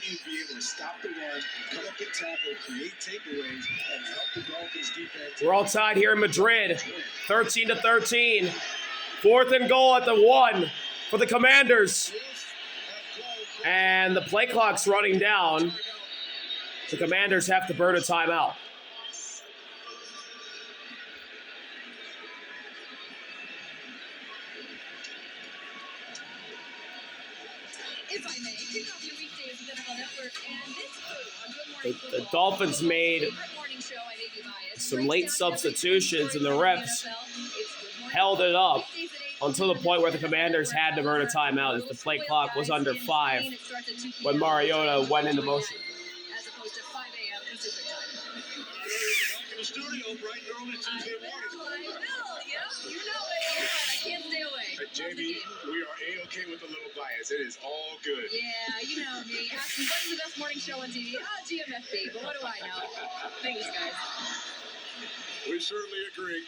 need to be able to stop the run, come up and tackle, create takeaways, and help the Dolphins defense. We're all tied here in Madrid, 13-13. 4th and goal at the 1 for the Commanders. And the play clock's running down. The Commanders have to burn a timeout. The Dolphins made some late substitutions, and the refs held it up until the point where the Commanders had to burn a timeout as the play clock was under 5 when Mariota went into motion. JB, we are A-okay with a little bias. It is all good. Yeah, you know me. Asking what's the best morning show on TV? Oh, GMFB, but what do I know? Thanks, guys. We certainly agree.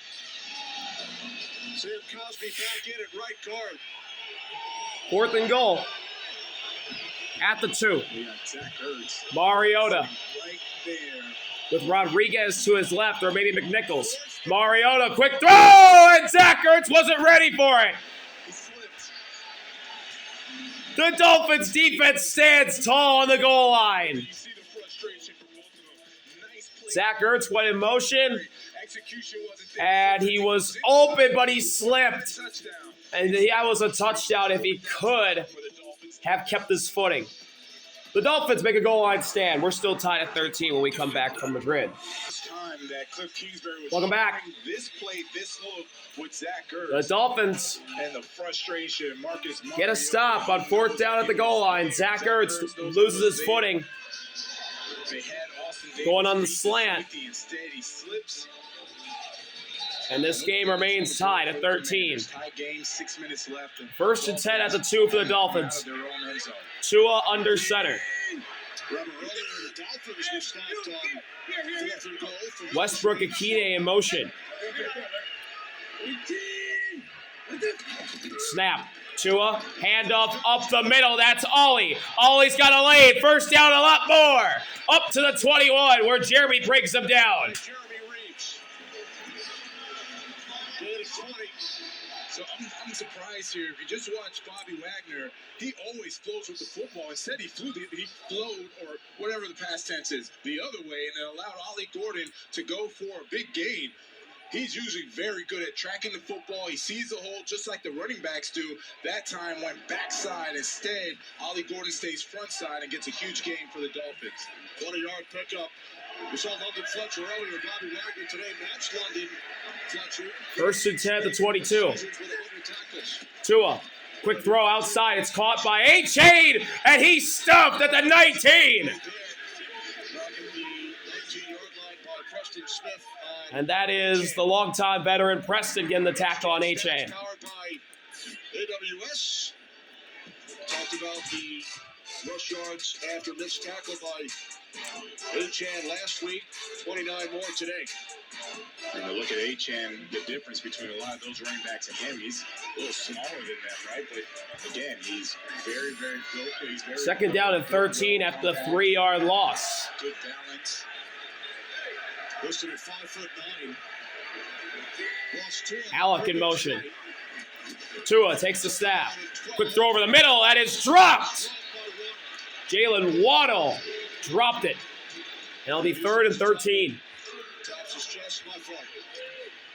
Sam Cosby back in at right guard. 4th and goal. At the 2. Yeah, Zach Ertz. Mariota. Right there. With Rodriguez to his left, or maybe McNichols. Mariota, quick throw, and Zach Ertz wasn't ready for it. The Dolphins defense stands tall on the goal line. Zach Ertz went in motion, and he was open, but he slipped. And that was a touchdown if he could have kept his footing. The Dolphins make a goal line stand. We're still tied at 13 when we come back from Madrid. Welcome back. This play, this look with Zach Ertz. The Dolphins and the frustration. Marcus get a stop on 4th down at the goal line. Zach Ertz loses his footing. Going on the slant. And this game remains tied at 13. 1st and 10 at the 2 for the Dolphins. Tua under center. Westbrook Akine in motion. Snap. Tua, handoff up the middle. That's Ollie. Ollie's got a lane. 1st down, a lot more. Up to the 21 where Jeremy breaks them down. So I'm surprised here. If you just watch Bobby Wagner, he always flows with the football. Instead, he flowed, or whatever the past tense is, the other way, and it allowed Ollie Gordon to go for a big gain. He's usually very good at tracking the football. He sees the hole just like the running backs do. That time went backside. Instead, Ollie Gordon stays front side and gets a huge gain for the Dolphins. 20-yard pickup. We saw London Fletcher earlier. Bobby Wagner today matched London Fletcher. 1st and 10 to 22. Tua, quick throw outside. It's caught by A-Chain, and he's stuffed at the 19. And that is the longtime veteran Preston getting the tackle on A-Chain. AWS talked about the rush yards after missed tackle by A-Chan last week, 29 more today. And you look at A-Chan, the difference between a lot of those running backs and him, he's a little smaller than them, right? But again, he's very, very built. He's very 2nd down and 13 after the 3-yard loss. Good balance. Listed at 5'9". Alec in motion. Tua takes the snap. Quick throw over the middle. That is dropped. Jalen Waddle dropped it. And it'll be 3rd and 13. Taps his chest, my fault.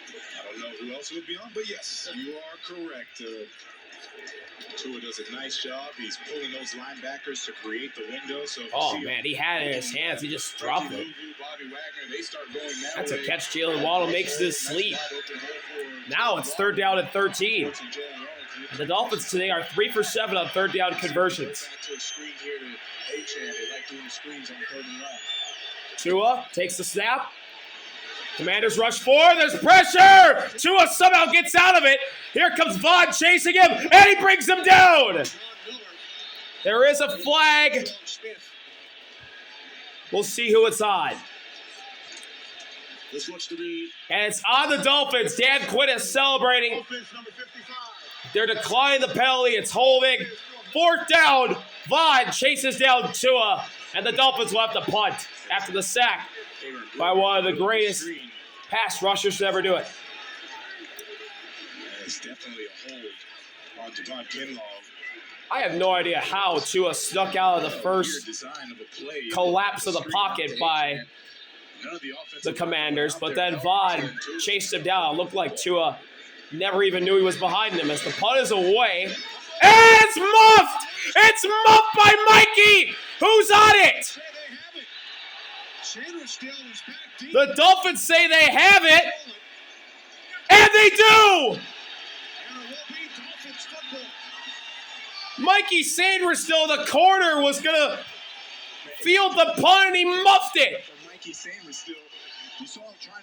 I don't know who else it would be on, but yes, you are correct. Tua does a nice job. He's pulling those linebackers to create the window. So man, he had it in his hands. He just dropped it. Bobby Wagner, they start going that That's way. a catch. Jalen Waddle makes this sleep. Now it's 3rd down and 13. And the Dolphins today are 3 for 7 on 3rd down conversions. Tua takes the snap. Commanders rush 4. There's pressure. Tua somehow gets out of it. Here comes Vaughn chasing him, and he brings him down. There is a flag. We'll see who it's on. And it's on the Dolphins. Dan Quinn is celebrating. They're declining the penalty. It's holding. 4th down. Vaughn chases down Tua, and the Dolphins will have to punt after the sack by one of the greatest pass rushers to ever do it. It's definitely a hold on Devon Kinlaw. I have no idea how Tua snuck out of the first collapse of the pocket by the Commanders, but then Vaughn chased him down. It looked like Tua never even knew he was behind him as the punt is away. And it's muffed! It's muffed by Mikey! Who's on it? The Dolphins say they have it, and they do! Mikey Sainristil, the corner, was going to field the punt, and he muffed it.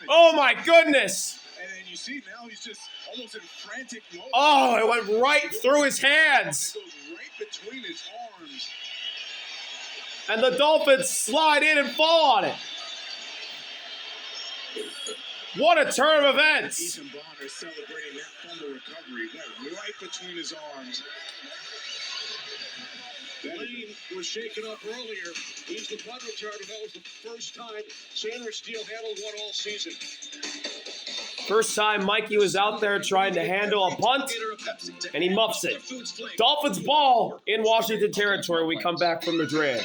Oh, my goodness. And then you see now he's just almost in frantic mode. Oh, it went right through his hands. It goes right between his arms. And the Dolphins slide in and fall on it. What a turn of events. Ethan Bonner celebrating that fumble recovery. Went right between his arms. Lane was shaken up earlier. He's the punt returner. That was the first time Sainristil handled one all season. First time Mikey was out there trying to handle a punt, and he muffs it. Dolphins ball in Washington territory. We come back from Madrid.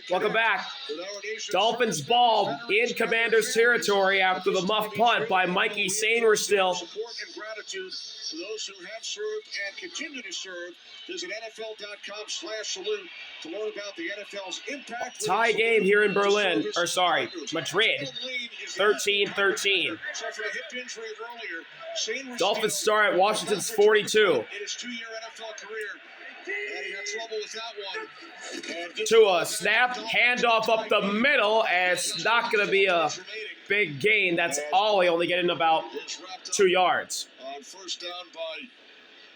Welcome back. Dolphins ball in Commanders territory after the muff punt by Mikey Sainristil. Support and gratitude to those who have served and continue to serve. Visit NFL.com/salute to learn about the NFL's impact. Tie game here in Berlin, or sorry, Madrid, 13-13. Dolphins start at Washington's 42. In his 2-year NFL career, and he had trouble with that one. To a snap, handoff up the middle, and it's not going to be a big gain. That's Ollie only getting about 2 yards. On first down by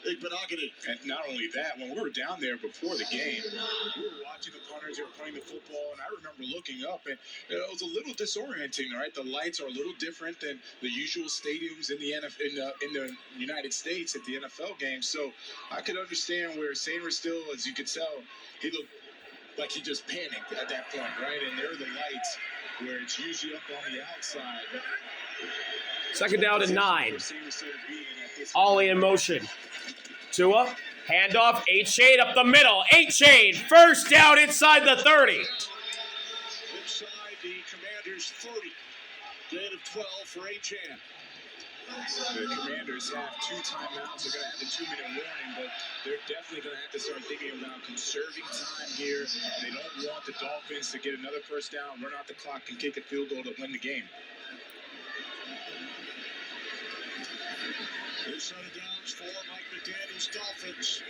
Igbenogany. And not only that, when we were down there before the game, we were watching the punters, they were playing the football, and I remember looking up, and it was a little disorienting, right? The lights are a little different than the usual stadiums in the in the United States at the NFL games. So I could understand where Sainristil, as you could tell, he looked like he just panicked at that point, right? And there are the lights where it's usually up on the outside. Second down and 9. Ollie in motion. Tua, handoff, A-Chain up the middle. A-Chain, first down inside the 30. Inside the Commanders' 30. Gain of 12 for A-Chain. The Commanders have 2 timeouts. They're going to have the 2-minute warning, but they're definitely going to have to start thinking about conserving time here. They don't want the Dolphins to get another first down, run out the clock, and kick a field goal to win the game. Inside of downs for Mike McDaniel's Dolphins.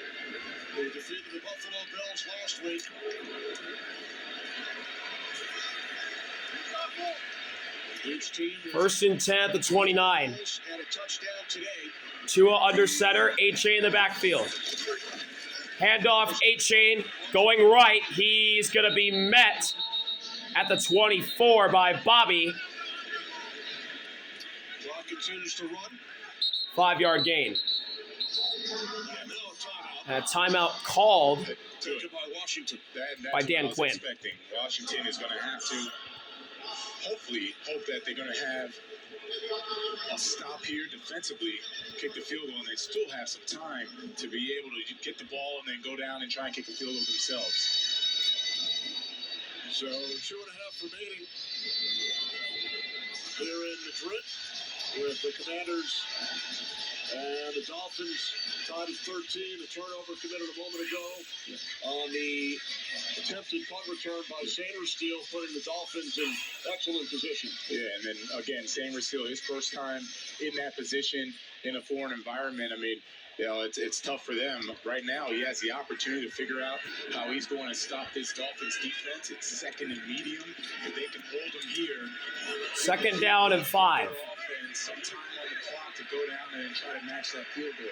They defeated the Buffalo Bills last week. Each team First and 10 at the 29. and a touchdown today. Tua under center, A-Chain in the backfield. Handoff, A-Chain going right. He's going to be met at the 24 by Bobby. Clock continues to run. 5-yard gain. And a timeout called Taken by Washington. That's by Dan what I was Quinn. expecting. Washington is going to have to hopefully hope that they're going to have a stop here defensively, kick the field goal, and they still have some time to be able to get the ball and then go down and try and kick a field goal themselves. So 2.5 remaining here in Madrid with the Commanders and the Dolphins tied at 13. A turnover committed a moment ago on the attempted punt return by Sainristil, putting the Dolphins in excellent position. Yeah, and then again, Sainristil, his first time in that position in a foreign environment. I mean, you know, it's tough for them. Right now, he has the opportunity to figure out how he's going to stop this Dolphins defense. It's second and medium. If they can hold him here. second down and 5. Offense, some time on the clock to go down there and try to match that field goal.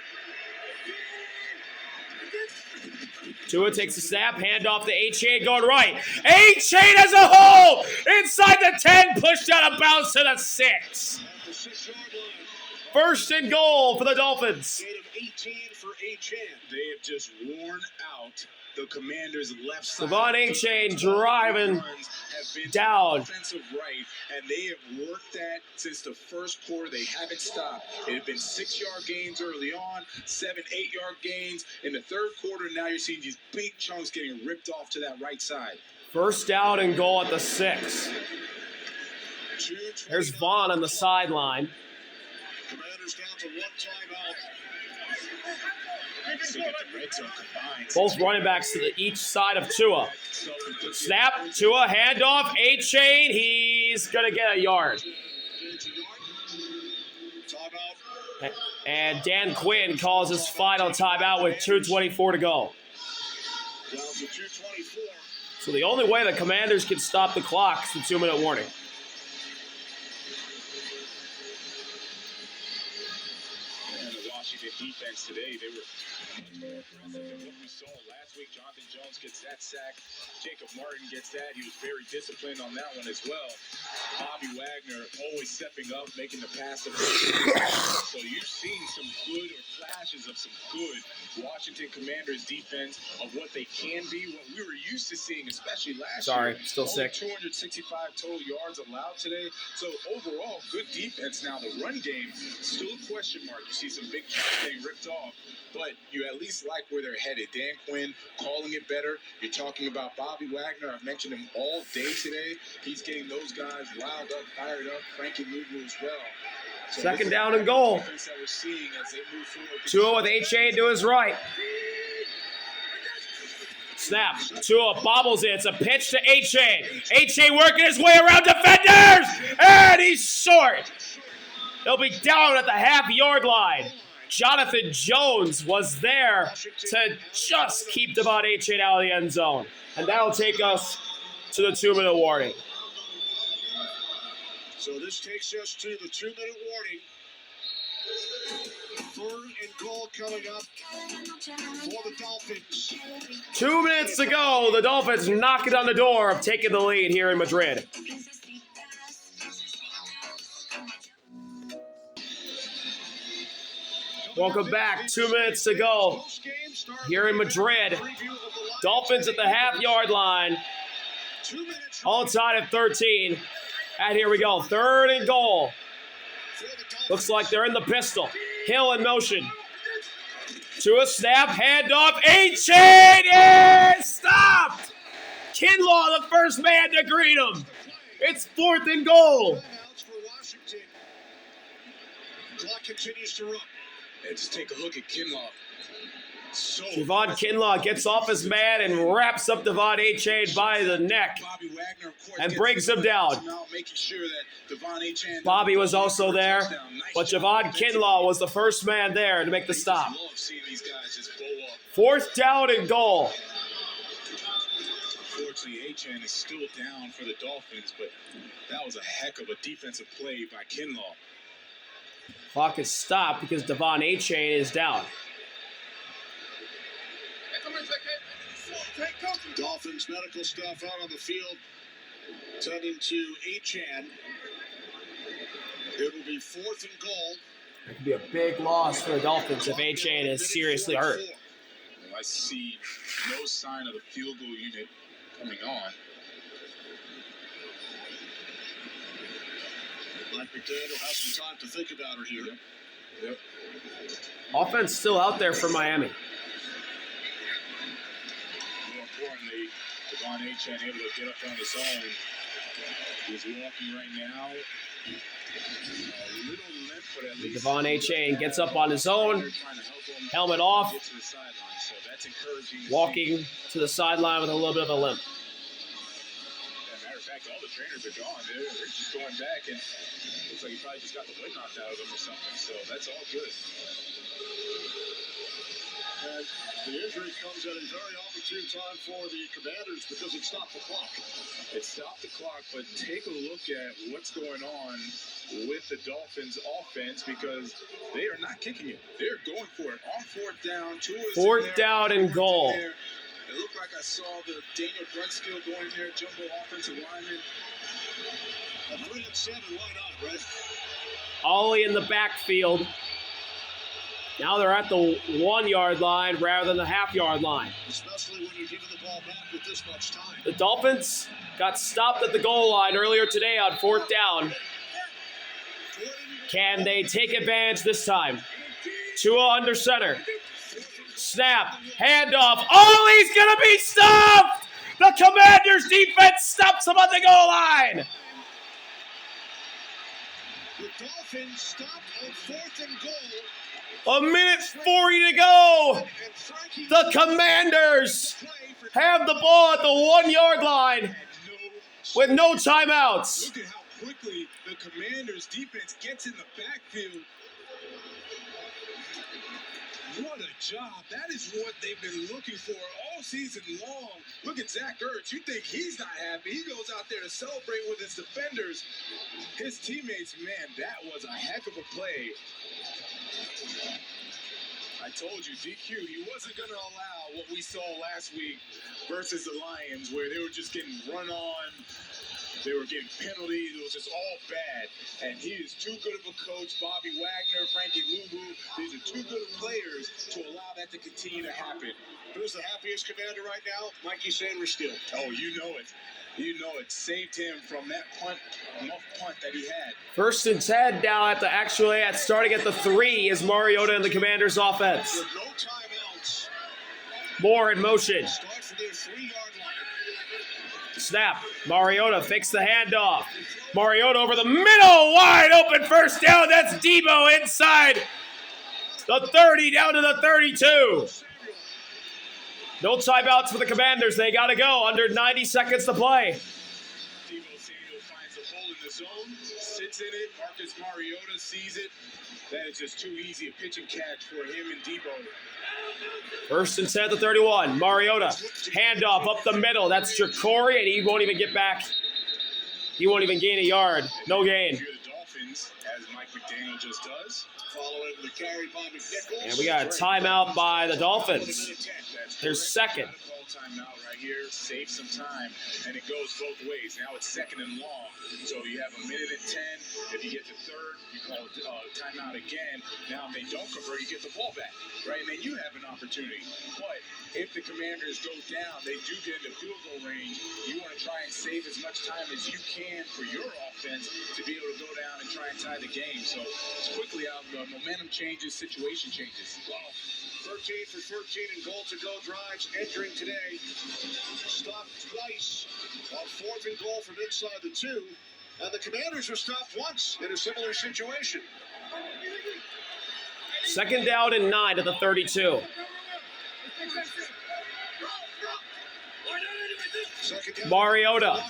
Tua takes a snap, handoff to A-Chain going right. A-Chain has a hole inside the 10, pushed out of bounds to the 6. At the 6-yard line. First and goal for the Dolphins. Gain of 18 for Achane. They have just worn out the Commanders' left side. Devon Achane driving down. Offensive right, and they have worked that since the first quarter. They haven't stopped. It had been 6-yard gains early on, 7, 8-yard gains in the third quarter. Now you're seeing these big chunks getting ripped off to that right side. First down and goal at the 6. There's Vaughn on the sideline. Commanders down to 1 timeout. Both running backs to each side of Tua. Snap, Tua, handoff, Achane. He's going to get a yard. And Dan Quinn calls his final timeout with 2:24 to go. So the only way the Commanders can stop the clock is the 2-minute warning. And the Washington defense today, they were more impressive than what we saw last week. Jonathan Jones gets that sack. Jacob Martin gets that. He was very disciplined on that one as well. Bobby Wagner always stepping up, making the pass. So you've seen some good or flashes of some good Washington Commanders defense of what they can be, what we were used to seeing, especially last year. Still sick. 265 total yards allowed today. So overall, good defense. Now the run game, still a question mark. You see some big shots getting ripped off, but you at least like where they're headed. Dan Quinn calling it better. You're talking about Bobby Wagner. I've mentioned him all day today. He's getting those guys riled up, fired up. Frankie Luvu as well. So second down and goal. Tua with Achane to his right. Snap. Tua bobbles it. It's a pitch to Achane. Achane working his way around defenders. And he's short. He'll be down at the half-yard line. Jonathan Jones was there to just keep Devon Achane out of the end zone. And that'll take us to the 2-minute warning. So this takes us to the 2-minute warning. 3rd and goal coming up for the Dolphins. 2 minutes to go. The Dolphins knocking on the door of taking the lead here in Madrid. Welcome back. 2 minutes to go here in Madrid. Dolphins at the half-yard line. All tied at 13. And here we go. 3rd and goal. Looks like they're in the pistol. Hill in motion. To a snap. Handoff. Achane is stopped. Kinlaw, the first man to greet him. It's 4th and goal. Clock continues to run. And just take a look at Kinlaw. Javon Kinlaw gets off his man and wraps up Devon Achane by the neck and brings him down. Bobby was also there, but Javon Kinlaw was the first man there to make the stop. 4th down and goal. Unfortunately, Achane is still down for the Dolphins, but that was a heck of a defensive play by Kinlaw. Clock is stopped because Devon Achane is down. Dolphins medical staff out on the field, tending to Achane. It will be 4th and goal. It could be a big loss for the Dolphins if Achane is seriously hurt. I see no sign of the field goal unit coming on. Mike McDaniel will have some time to think about it here. Yep. Offense still out there for Miami. More importantly, Devon Achane able to get up on his own. He's walking right now. A little limp, but at least Devon Achane gets up on his own. Helmet off. Walking to the sideline with a little bit of a limp. Matter of fact, all the trainers are gone. They're just going back, and looks like he probably just got the wind knocked out of him or something. So that's all good. And the injury comes at a very opportune time for the Commanders because it stopped the clock. It stopped the clock, but take a look at what's going on with the Dolphins' offense because they are not kicking it. They're going for it on 4th down. 4th down and goal. It looked like I saw the Daniel Brunskill going there, jumbo offensive lineman. A 3 and 7, why not, Brett? Ollie in the backfield. Now they're at the 1 yard line rather than the half-yard line. Especially when you're giving the ball back with this much time. The Dolphins got stopped at the goal line earlier today on 4th down. Can they take advantage this time? Tua under center. Snap. Handoff. Oh, he's going to be stopped! The Commanders' defense stops him on the goal line. The Dolphins stopped on 4th and goal. A minute 40 to go. The Commanders have the ball at the 1 yard line with no timeouts. Look at how quickly the Commanders' defense gets in the backfield. What a job. That is what they've been looking for all season long. Look at Zach Ertz. You think he's not happy. He goes out there to celebrate with his defenders. His teammates, man, that was a heck of a play. I told you, DQ, he wasn't going to allow what we saw last week versus the Lions, where they were just getting run on. They were getting penalties. It was just all bad. And he is too good of a coach. Bobby Wagner, Frankie Luvu, these are too good of players to allow that to continue to happen. Who's the happiest Commander right now? Mikey Sanders still. Oh, you know it. You know it. Saved him from that muff punt that he had. 1st and 10 down at starting at the 3 is Mariota and the Commanders offense. With no timeouts. Moore in motion. Start for their 3-yard line. Snap. Mariota fakes the handoff. Mariota over the middle. Wide open 1st down. That's Debo inside the 30 down to the 32. No timeouts for the Commanders. They got to go. Under 90 seconds to play. Debo Samuel finds the hole in the zone, sits in it. Marcus Mariota sees it. That is just too easy a pitch and catch for him and Debo. 1st and 10 at the 31. Mariota. Handoff up the middle. That's Jacory, and he won't even get back. He won't even gain a yard. No gain. Here the Dolphins, as Mike McDaniel just does. Following the carry by McNichols. And we got a timeout by the Dolphins. Their second. Timeout right here, save some time, and it goes both ways. Now it's 2nd and long, so you have a minute and 10. If you get to 3rd, you call it timeout again. Now if they don't convert, you get the ball back, right? And then you have an opportunity. But if the Commanders go down, they do get into field goal range. You want to try and save as much time as you can for your offense to be able to go down and try and tie the game. So it's quickly out. The momentum changes, situation changes. Wow. 13 for 13 and goal to go drives entering today. Stopped twice on 4th and goal from inside the 2. And the Commanders were stopped once in a similar situation. 2nd down and 9 to the 32. Mariota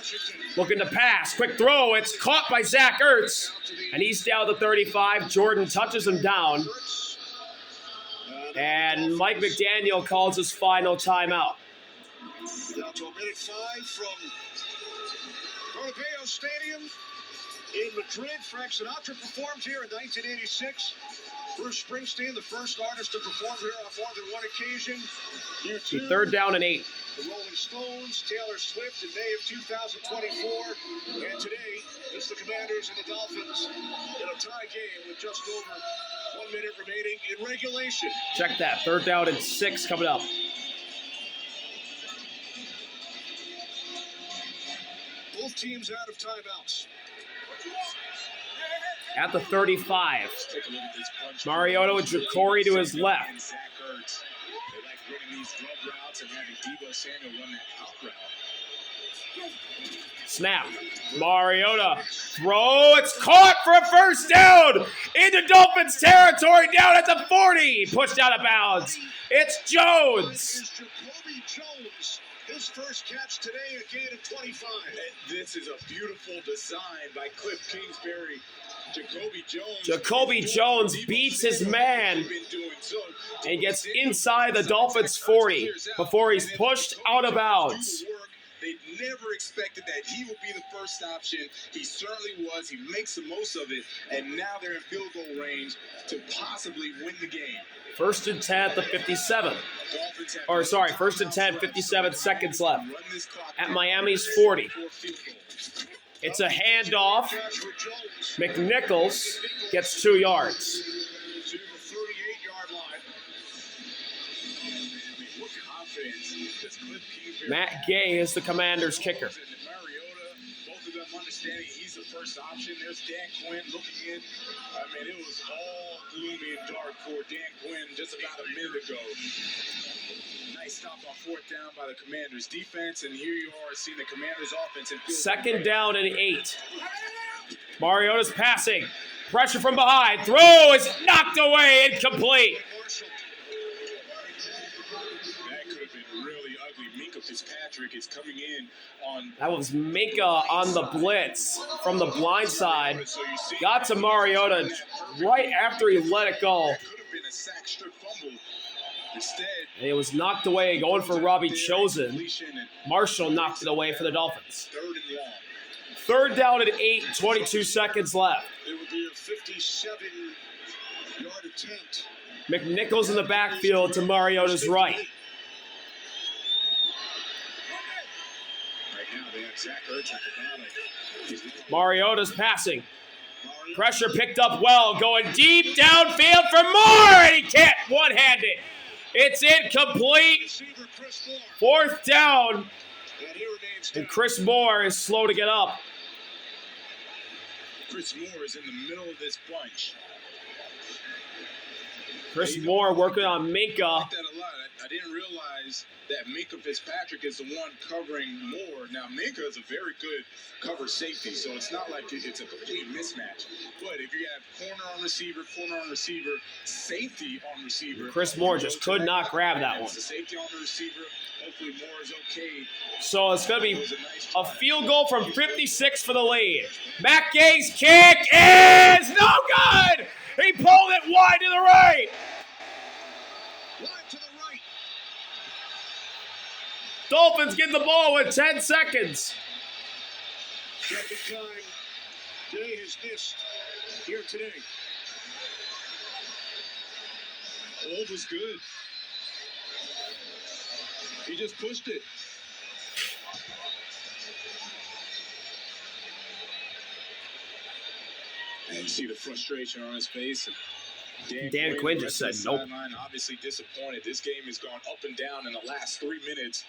looking to pass. Quick throw. It's caught by Zach Ertz. And he's down to 35. Jordan touches him down. And Mike McDaniel calls his final timeout. Down to a minute 5 from Bernabeu Stadium in Madrid. Frank Sinatra performed here in 1986. Bruce Springsteen, the first artist to perform here on more than one occasion. U2, 3rd down and 8. the Rolling Stones, Taylor Swift in May of 2024. And today, it's the Commanders and the Dolphins in a tie game with just over 1 minute remaining in regulation. Check that. 3rd down and 6 coming up. Both teams out of timeouts. At the 35. Take a look at this punch. Mariota with Jacory to his left. And Zach Ertz. They like running these drug routes and having Debo Samuel run that out route. Snap. Mariota. Throw. It's caught for a 1st down. Into Dolphins territory down at the 40. Pushed out of bounds. It's Jones. Is Jacoby Jones. His first catch today, a gain of 25. And this is a beautiful design by Cliff Kingsbury. Jacoby Jones beats his man and gets inside the Dolphins' 40 before he's pushed out of bounds. They never expected that he would be the first option. He certainly was. He makes the most of it, and now they're in field goal range to possibly win the game. 1st and 10 at the 57. Or sorry, 1st and 10, 57 seconds left at Miami's 40. It's a handoff. McNichols gets 2 yards. To the 38-yard line. Matt Gay is the Commanders' kicker. And Mariota, both of them understanding he's the first option. There's Dan Quinn looking in. I mean, it was all gloomy and dark for Dan Quinn just about a minute ago. Nice stop on fourth down by the Commanders' defense, and here you are seeing the Commanders' offense. And Second down and 8. Mariota's passing. Pressure from behind. Throw is knocked away. Incomplete. That could have been really ugly. Minka Fitzpatrick is coming in on. That was Minka on the blitz from the blind side. Got to Mariota right after he let it go. Could have been a sack strip fumble. Instead, And it was knocked away, going for Robbie Chosen. Marshall knocked it away for the Dolphins. third and long. Third down and 8, 22 seconds left. It would be a 57-yard attempt. McNichols in the backfield to Mariota's right. Right now, they have Zach Ertz at the bottom. Mariota's passing. Pressure picked up well, going deep downfield for Moore, and he can't one-hand it. It's incomplete. Receiver Chris Moore. Fourth down, And he remains and down. Chris Moore is slow to get up. Chris Moore is in the middle of this bunch. Chris Moore working on Minka. I like that a lot. I didn't realize that Minka Fitzpatrick is the one covering Moore. Now, Minka is a very good cover safety, so it's not like it's a complete mismatch. But if you have corner on receiver, safety on receiver. Chris Moore just could not grab that one. It's a safety on the receiver. Hopefully Moore is okay. So it's going to It be was a nice a try. field goal from 56 for the lead. Matt Gay's kick is no good. He pulled it wide to the right. Wide to the right. Dolphins get the ball with 10 seconds. Second time Day has missed here today. Old was good. He just pushed it. And you see the frustration on his face. And Dan Quinn just said nope. Sideline, obviously disappointed. This game has gone up and down in the last 3 minutes.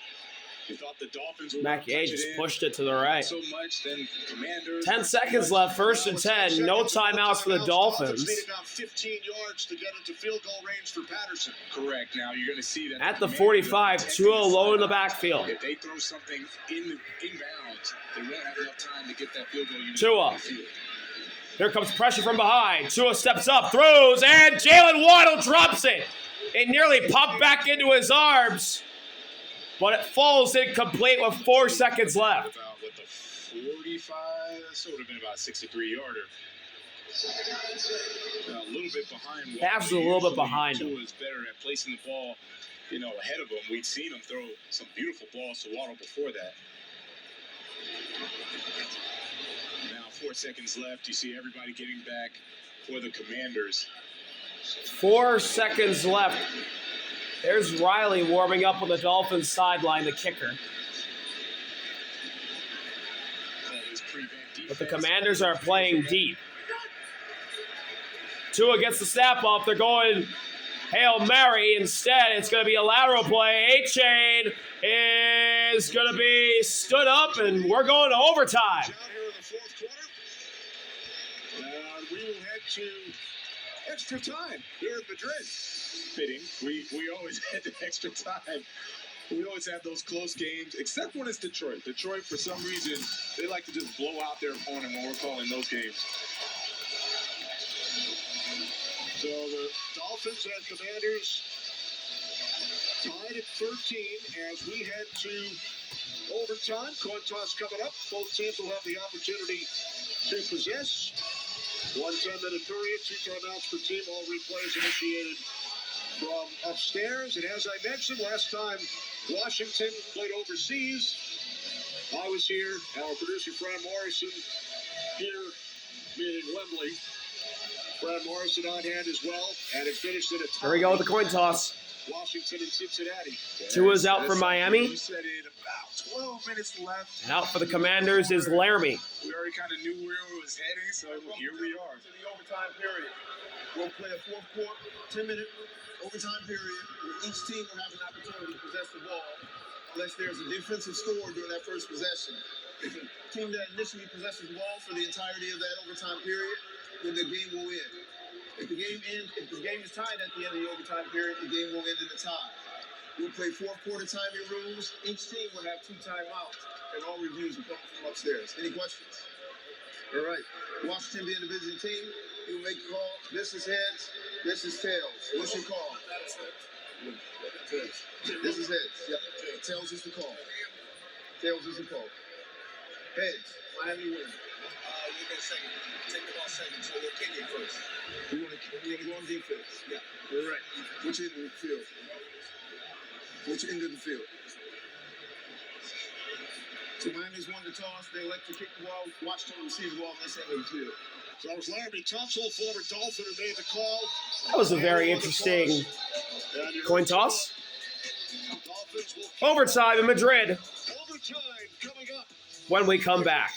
You thought the Dolphins were Matt Gay punch just it in. pushed it to the right. So much, then Commanders. 10 seconds left, first and 10. No timeouts for the Dolphins. Need about 15 yards to get into field goal range for Patterson. Correct. Now you're going to see that At the Commanders 45, are 2 alone in the backfield. If they throw something inbounds, they won't have enough time to get that field goal. Tua. Here comes pressure from behind. Tua steps up, throws, and Jalen Waddle drops it. It nearly popped back into his arms, but it falls incomplete with 4 seconds left. About what, the 45? That would have been about a 63-yarder. Now, a little bit behind. Waddle. Pass is a little bit Usually, behind him. Tua is better at placing the ball, ahead of him. We'd seen him throw some beautiful balls to Waddle before that. Now 4 seconds left. You see everybody getting back for the Commanders. 4 seconds left. There's Riley warming up on the Dolphins sideline, the kicker. But the Commanders are playing deep. Tua gets the snap off. They're going Hail Mary. Instead, it's going to be a lateral play. A-Chain is going to be stood up, and we're going to overtime. Out here in the fourth quarter. And we will head to extra time here in Madrid. Fitting. We always head to extra time. We always have those close games, except when it's Detroit. Detroit, for some reason, they like to just blow out their opponent when we're calling those games. So the Dolphins and Commanders tied at 13 as we head to overtime. Coin toss coming up. Both teams will have the opportunity to possess. 1 10-minute period, 2 timeouts per team. All replays initiated from upstairs. And as I mentioned last time, Washington played overseas. I was here. Our producer, Fran Morrison, here, meaning Wembley. Fran Morrison on hand as well, and it finished in a tie. Here we go with the coin toss. Washington and Cincinnati. Tua's out for Miami. You said it, about 12 minutes left. And out for the Commanders is Laramie. We already kind of knew where it was heading, so here we are. To the overtime period. We'll play a fourth quarter, 10-minute overtime period, where each team will have an opportunity to possess the ball unless there's a defensive score during that first possession. If a team that initially possesses the ball for the entirety of that overtime period, then the game will end. If the game is tied at the end of the overtime period, the game will end in a tie. We'll play fourth quarter timing rules. Each team will have 2 timeouts, and all reviews will come from upstairs. Any questions? All right. Washington being the visiting team, you'll make the call. This is heads. This is tails. What's your call? This is heads. Yep. Tails is the call. Tails is the call. Heads. Miami wins. We'll go second. Take the ball second, so we'll kick it first. We're gonna go on defense. Yeah. All right. Which end of the field? Which end of the field? So Miami's won the toss. They elect to kick the ball. Washington receive the ball on this end of the field. So it was Laramie Tunsil, former Dolphin, who made the call. That was a very interesting coin toss. Dolphins will kick Overtime in Madrid overtime coming up. when we come back.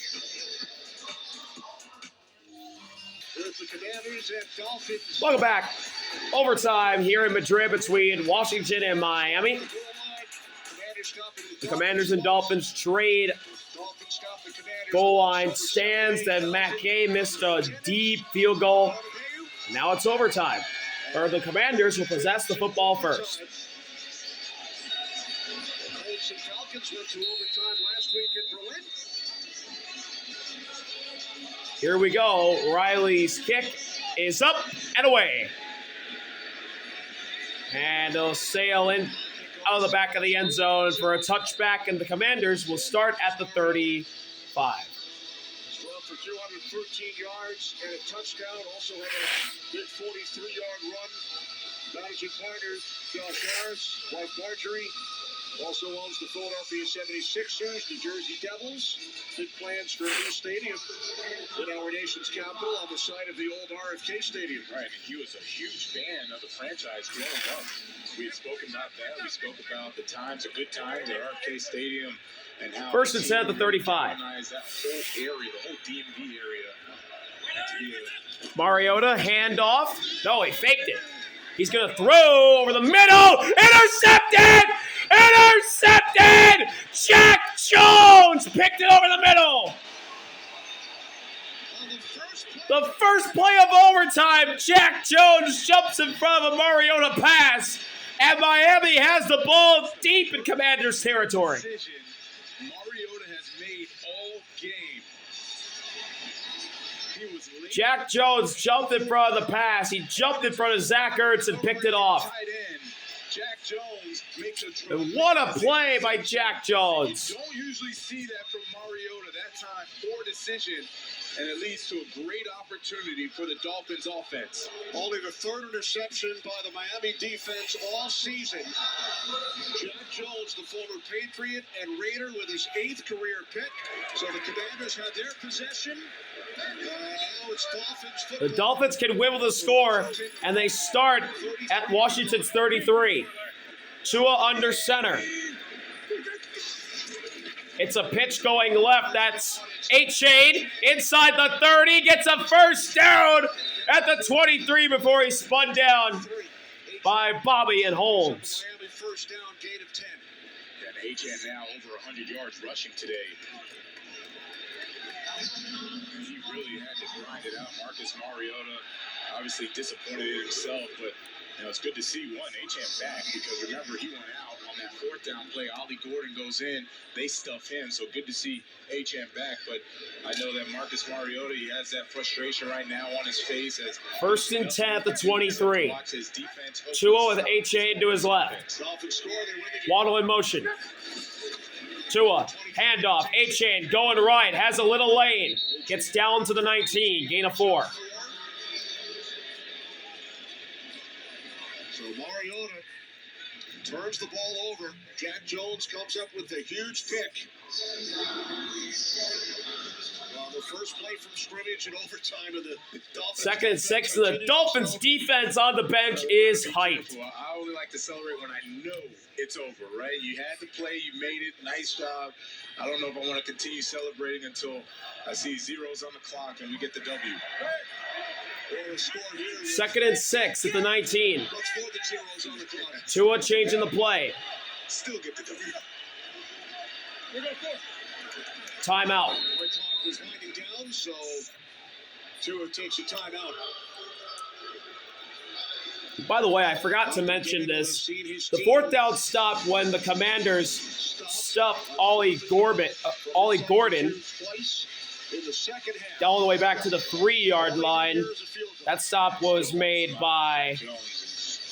With the Commanders and Dolphins. Welcome back. Overtime here in Madrid between Washington and Miami. Goal line. Commanders stopping The Commanders and Dolphins trade. Dolphins stop the Commanders. Goal line stands. Then Matt Gay missed a deep field goal. Now it's overtime. Or the Commanders will possess the football first. Colts and Falcons went to overtime last week in Berlin. Here we go. Riley's kick is up and away. And they'll sail in out of the back of the end zone for a touchback, and the Commanders will start at the 35. Well, for 213 yards and a touchdown. Also had a good 43-yard run. Managing partner, Josh Harris, wife Marjorie, also owns the Philadelphia 76ers, New Jersey Devils. Big plans for a new stadium in our nation's capital on the site of the old RFK Stadium. Right, and he was a huge fan of the franchise growing up. We had spoken about that. We spoke about the times, the good times at RFK Stadium, and how First and 10 at the 35. That whole area, the whole DMV area. Mariota, handoff. No, he faked it. He's going to throw over the middle. Intercepted! Intercepted! Jack Jones picked it over the middle. The first play of overtime, Jack Jones jumps in front of a Mariota pass, and Miami has the ball deep in Commanders territory. Decision Mariota has made all game. He was late. Jack Jones jumped in front of the pass. He jumped in front of Zach Ertz and picked it off. Tight end, Jack Jones makes a And what a play by Jack Jones. You don't usually see that from Mariota that time. Poor decision, and it leads to a great opportunity for the Dolphins offense. Only the third interception by the Miami defense all season. Jack Jones, the former Patriot and Raider, with his 8th career pick. So the Commanders had their possession. Now it's Dolphins football. The Dolphins can win with a score, and they start at Washington's 33. Tua under center. It's a pitch going left. That's A-Chain inside the 30. Gets a first down at the 23 before he's spun down by Bobby and Holmes. Miami first down, gain of 10. And A-Chan now over 100 yards rushing today. He really had to grind it out. Marcus Mariota obviously disappointed in himself, but it's good to see A-Chan back, because remember, he went out on that 4th down play. Ollie Gordon goes in, they stuff him, so good to see A-Chan back. But I know that Marcus Mariota, he has that frustration right now on his face. As First and 10 at the 23. watch his defense. Tua with A-Chain to his left. Dolphins score, they win the game. Waddle in motion. Tua, handoff, A-Chain going right, has a little lane. Gets down to the 19, gain of 4. So Mariota turns the ball over. Jack Jones comes up with a huge pick. The first play from scrimmage and overtime of the Dolphins. Second and 6, and the Dolphins defense on the bench is hyped. I only like to celebrate when I know it's over, right? You had to play, you made it, nice job. I don't know if I want to continue celebrating until I see zeros on the clock and we get the W. Second and 6 at the 19. Much more than zeros on the clock. Tua changing the play. Still get the W. Timeout. The clock was winding down, so Tua takes a timeout. By the way, I forgot to mention this. The fourth down stop when the Commanders stuffed Ollie Gordon all the way back to the 3-yard line. That stop was made by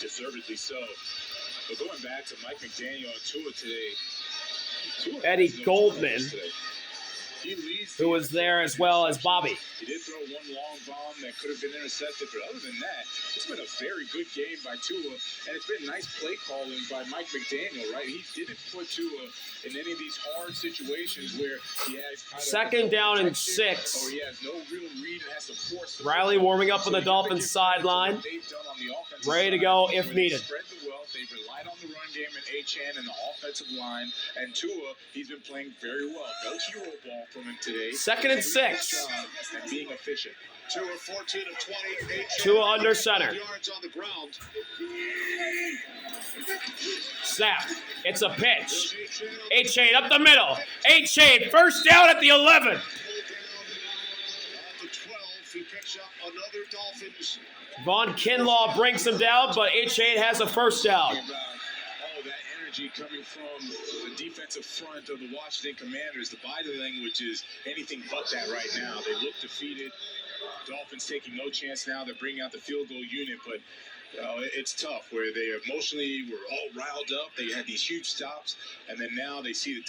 Deservedly so. But going back to Mike McDaniel and Tua today, Tua Eddie has no Goldman, troubles today. He leads who was there as well as Bobby. He did throw one long bomb that could have been intercepted, but other than that, it's been a very good game by Tua, and it's been nice play calling by Mike McDaniel, right? He didn't put Tua in any of these hard situations where he has Second down and 6. or he has no real read and has to force. Riley warming up on the Dolphins sideline, ready to go if needed. Spread the wealth. They've relied on the run game and Achane and the offensive line, and Tua, he's been playing very well. No hero ball from him today. Second and 6. And being efficient. Tua 14 of 20. Tua under center. Yards on the ground. Snap. It's a pitch. Achane up the middle. Achane first down at the 11. At the 12, he picks up another Dolphins. Von Kinlaw brings him down, but Achane has a first down. All that energy coming from the defensive front of the Washington Commanders. The body language is anything but that right now. They look defeated. Dolphins taking no chance now. They're bringing out the field goal unit, but it's tough where they emotionally were all riled up. They had these huge stops, and then now they see the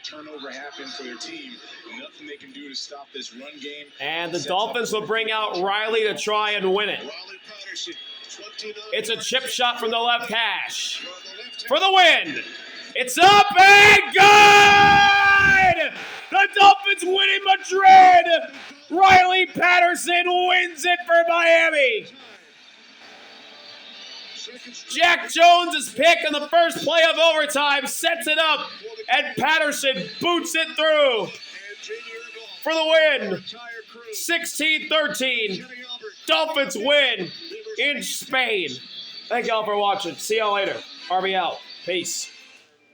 turnover happen for their team. Nothing they can do to stop this run game. And the Dolphins will bring out Riley to try and win it. It's a chip shot from the left hash for the win. It's up and good! The Dolphins win in Madrid! Riley Patterson wins it for Miami! Jack Jones' pick on the first play of overtime sets it up, and Patterson boots it through for the win. 16-13. Dolphins win in Spain. Thank y'all for watching. See y'all later. RB out. Peace.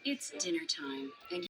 It's dinner time, and